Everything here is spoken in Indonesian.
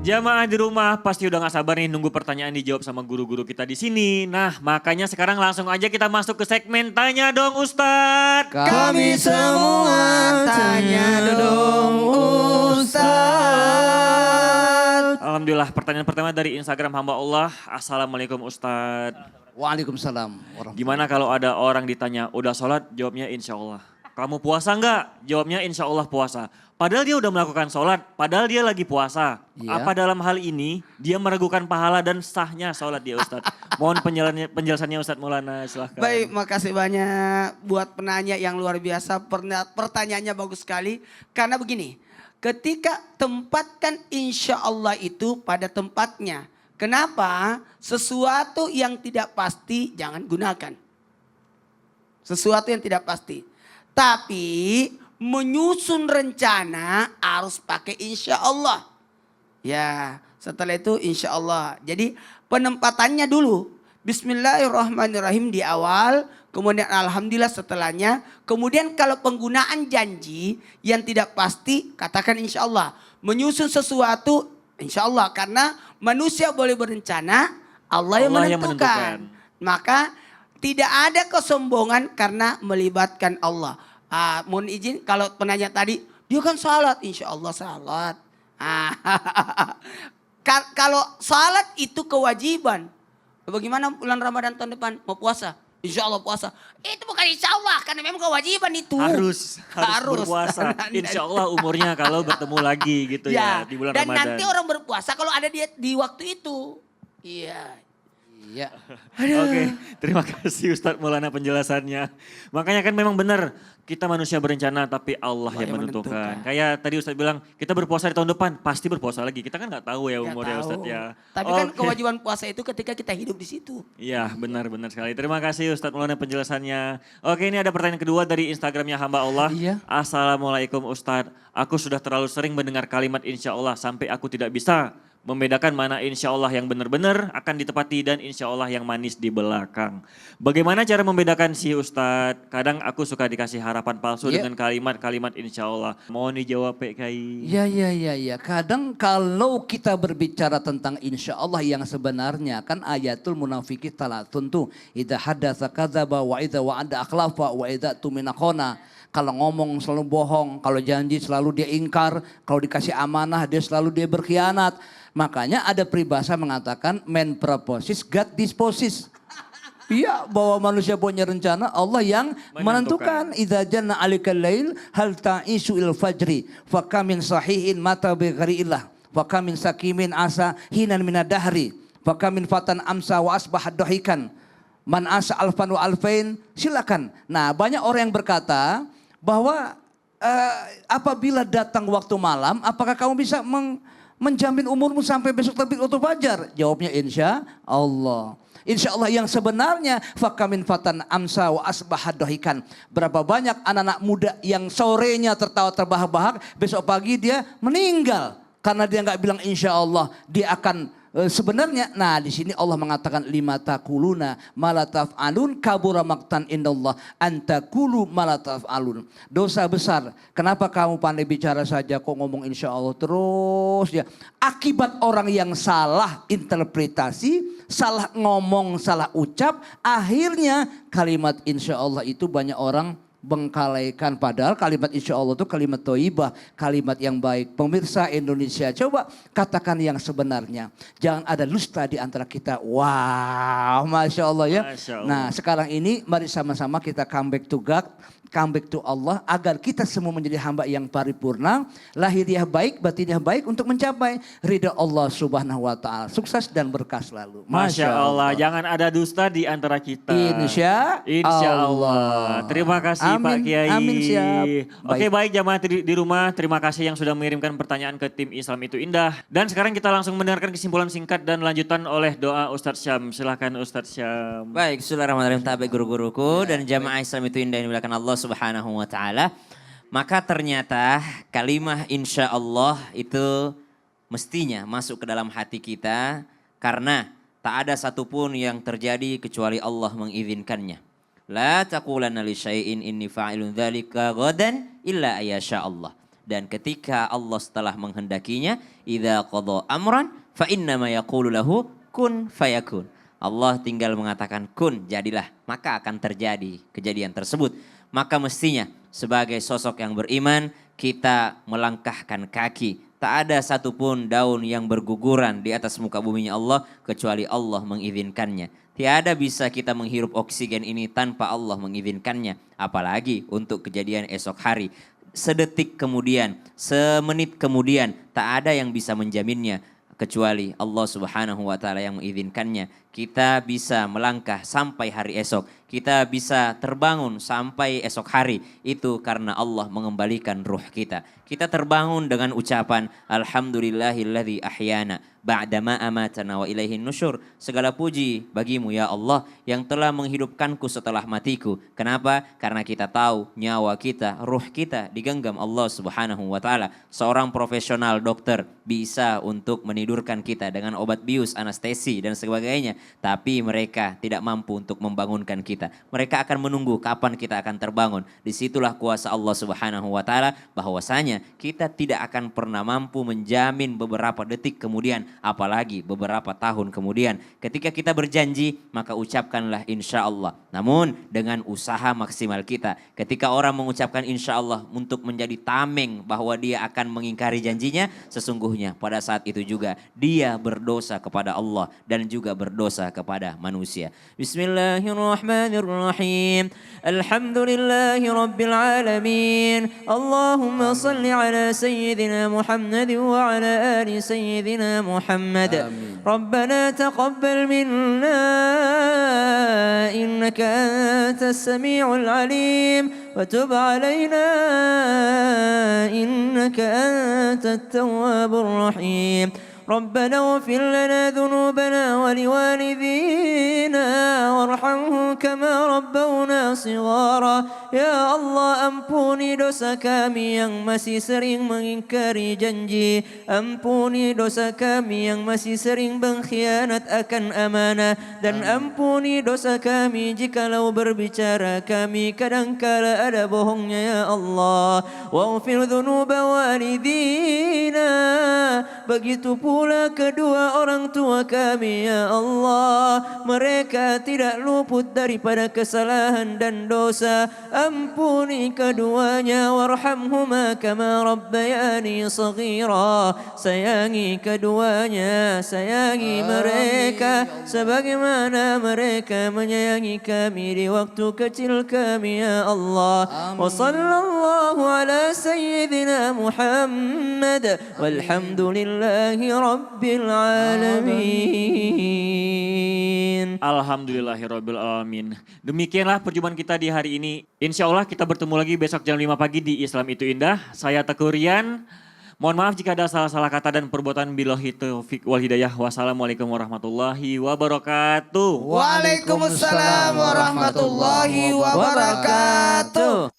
Jamaah di rumah pasti udah gak sabar nih nunggu pertanyaan dijawab sama guru-guru kita di sini. Nah, makanya sekarang langsung aja kita masuk ke segmen Tanya Dong Ustadz. Kami semua tanya dong Ustadz. Alhamdulillah, pertanyaan pertama dari Instagram hamba Allah. Assalamualaikum Ustadz. Waalaikumsalam warahmatullahi. Gimana kalau ada orang ditanya, udah sholat? Jawabnya insya Allah. Kamu puasa enggak? Jawabnya insya Allah puasa. Padahal dia udah melakukan sholat, padahal dia lagi puasa. Iya. Apa dalam hal ini dia meragukan pahala dan sahnya sholat dia Ustadz? Mohon penjelasannya Ustadz Maulana, silahkan. Baik, makasih banyak buat penanya yang luar biasa. Pertanyaannya bagus sekali. Karena begini, ketika tempatkan insya Allah itu pada tempatnya. Kenapa? Sesuatu yang tidak pasti jangan gunakan. Sesuatu yang tidak pasti. Tapi menyusun rencana harus pakai insya Allah. Ya, setelah itu insya Allah. Jadi penempatannya dulu. Bismillahirrahmanirrahim di awal. Kemudian alhamdulillah setelahnya. Kemudian kalau penggunaan janji yang tidak pasti katakan insya Allah. Menyusun sesuatu insya Allah. Karena manusia boleh berencana, Allah yang menentukan. Maka tidak ada kesombongan karena melibatkan Allah. Mohon izin kalau penanya tadi, dia kan salat, insya Allah salat. Kalau salat itu kewajiban. Bagaimana bulan Ramadan tahun depan mau puasa? Insya Allah puasa. Itu bukan insya Allah karena memang kewajiban itu. Harus berpuasa. Insya Allah umurnya kalau bertemu lagi gitu ya di bulan dan Ramadan. Dan nanti orang berpuasa kalau ada di waktu itu. Iya. Iya. Oke, terima kasih Ustadz Maulana penjelasannya. Makanya kan memang benar kita manusia berencana tapi Allah yang menentukan. Kayak tadi Ustadz bilang kita berpuasa di tahun depan pasti berpuasa lagi. Kita kan nggak tahu ya umurnya Ustadz ya. Tapi kan kewajiban puasa itu ketika kita hidup di situ. Iya benar-benar sekali. Terima kasih Ustadz Maulana penjelasannya. Oke, ini ada pertanyaan kedua dari Instagramnya hamba Allah. Iya. Assalamualaikum Ustadz. Aku sudah terlalu sering mendengar kalimat insya Allah sampai aku tidak bisa membedakan mana insya Allah yang benar-benar akan ditepati dan insya Allah yang manis di belakang. Bagaimana cara membedakan sih Ustadz? Kadang aku suka dikasih harapan palsu dengan kalimat-kalimat insya Allah. Mohon dijawab PKI. Ya. Kadang kalau kita berbicara tentang insya Allah yang sebenarnya kan ayatul munafiqin talatun tuh. Idza hadatsa kadzaba wa idza wa'ada akhlafa wa idza tumina khana. Kalau ngomong selalu bohong, kalau janji selalu dia ingkar, kalau dikasih amanah dia selalu dia berkhianat. Makanya ada peribahasa mengatakan man proposes God disposes. Iya, bahwa manusia punya rencana, Allah yang menentukan. Idza janna alikal lail hal ta'isu il fajri fa kamin sahihin mata bi ghariillah fa kamin sakimin asa hinan minadahri fa kamin fatan amsa wa asbahat dahikan man asa alfan wa alfain. Silakan. Nah, banyak orang yang berkata bahwa apabila datang waktu malam, apakah kamu bisa menjamin umurmu sampai besok terbit waktu fajar? Jawabnya insya Allah. Insya Allah yang sebenarnya fakamin fatan amsa wa asbahad dohikan. Berapa banyak anak-anak muda yang sorenya tertawa terbahak-bahak, besok pagi dia meninggal karena dia nggak bilang insya Allah. Dia akan sebenarnya, nah di sini Allah mengatakan lima takuluna malataf alun kabura maktan indallah antakulu malataf alun. Dosa besar. Kenapa kamu pandai bicara saja kok ngomong insya Allah terus ya? Akibat orang yang salah interpretasi, salah ngomong, salah ucap, akhirnya kalimat insya Allah itu banyak orang bengkalaikan. Padahal kalimat insya Allah itu kalimat thayyibah, kalimat yang baik. Pemirsa Indonesia, coba katakan yang sebenarnya. Jangan ada dusta di antara kita. Wow, Masya Allah ya. Masya Allah. Nah sekarang ini mari sama-sama kita come back to God, come back to Allah. Agar kita semua menjadi hamba yang paripurna. Lahiriah baik, batiniah baik untuk mencapai ridha Allah subhanahu wa ta'ala. Sukses dan berkah selalu. Masya Allah, jangan ada dusta di antara kita. Insya Allah. Terima kasih Pak Kiai. Amin, siap. Oke baik jamaah di rumah, terima kasih yang sudah mengirimkan pertanyaan ke tim Islam itu Indah. Dan sekarang kita langsung mendengarkan kesimpulan singkat dan lanjutan oleh doa Ustadz Syam. Silahkan Ustadz Syam. Baik, bismillahirrahmanirrahim, tabi guru-guruku dan jamaah Islam itu Indah yang dimuliakan Allah subhanahu wa ta'ala. Maka ternyata kalimah insya Allah itu mestinya masuk ke dalam hati kita karena tak ada satupun yang terjadi kecuali Allah mengizinkannya. La taqulanna li syai'in inni fa'ilun dzalika ghadan illa ayyasha Allah. Dan ketika Allah setelah menghendakinya, idza qada amran fa innama yaqulu lahu kun fayakun. Allah tinggal mengatakan kun, jadilah, maka akan terjadi kejadian tersebut. Maka mestinya sebagai sosok yang beriman kita melangkahkan kaki. Tak ada satupun daun yang berguguran di atas muka buminya Allah kecuali Allah mengizinkannya. Tiada bisa kita menghirup oksigen ini tanpa Allah mengizinkannya. Apalagi untuk kejadian esok hari. Sedetik kemudian, semenit kemudian, tak ada yang bisa menjaminnya kecuali Allah Subhanahu wa taala yang mengizinkannya. Kita bisa melangkah sampai hari esok. Kita bisa terbangun sampai esok hari. Itu karena Allah mengembalikan ruh kita. Kita terbangun dengan ucapan Alhamdulillahilladzi ahyana ba'dama amatana wa ilaihin nusyur. Segala puji bagimu ya Allah yang telah menghidupkanku setelah matiku. Kenapa? Karena kita tahu nyawa kita, ruh kita digenggam Allah Subhanahu wa taala. Seorang profesional dokter bisa untuk menidurkan kita dengan obat bius, anestesi dan sebagainya. Tapi mereka tidak mampu untuk membangunkan kita. Mereka akan menunggu kapan kita akan terbangun. Disitulah kuasa Allah Subhanahu wa taala bahwasanya kita tidak akan pernah mampu menjamin beberapa detik kemudian, apalagi beberapa tahun kemudian. Ketika kita berjanji, maka ucapkanlah insya Allah. Namun dengan usaha maksimal kita. Ketika orang mengucapkan insya Allah untuk menjadi tameng bahwa dia akan mengingkari janjinya, sesungguhnya pada saat itu juga dia berdosa kepada Allah dan juga berdosa kepada manusia. Bismillahirrahmanirrahim. Alhamdulillahi rabbil alamin. Allahumma salli ala sayyidina Muhammad wa ala ali sayyidina Muhammad. Rabbana taqabbal minna innaka antas samiul alim wa tub alaina innaka antat tawwabur rahim. ربنا اغفر لنا ذنوبنا ولوالدينا وارحمهم كما ربونا صغارا. Ya Allah, ampuni dosa kami yang masih sering mengingkari janji. Ampuni dosa kami yang masih sering mengkhianat akan amanah. Dan ampuni dosa kami jikalau berbicara kami kadangkala ada bohongnya ya Allah. Waghfir dhunuba walidina. Begitu pula kedua orang tua kami ya Allah. Mereka tidak luput daripada kesalahan dan dosa. Ampuni keduanya warhamhuma kama rabbayani saghira. Sayangi keduanya, sayangi mereka sebagaimana mereka menyayangi kami di waktu kecil kami ya Allah. Wa sallallahu ala sayyidina Muhammad walhamdulillahi rabbil alamin. Alhamdulillahirabbil alamin. Demikianlah perjumpaan kita di hari ini. Insya Allah kita bertemu lagi besok jam 5 pagi di Islam Itu Indah. Saya Teguh Rian. Mohon maaf jika ada salah-salah kata dan perbuatan. Billahi taufiq wal hidayah. Wassalamualaikum warahmatullahi wabarakatuh. Waalaikumsalam warahmatullahi wabarakatuh.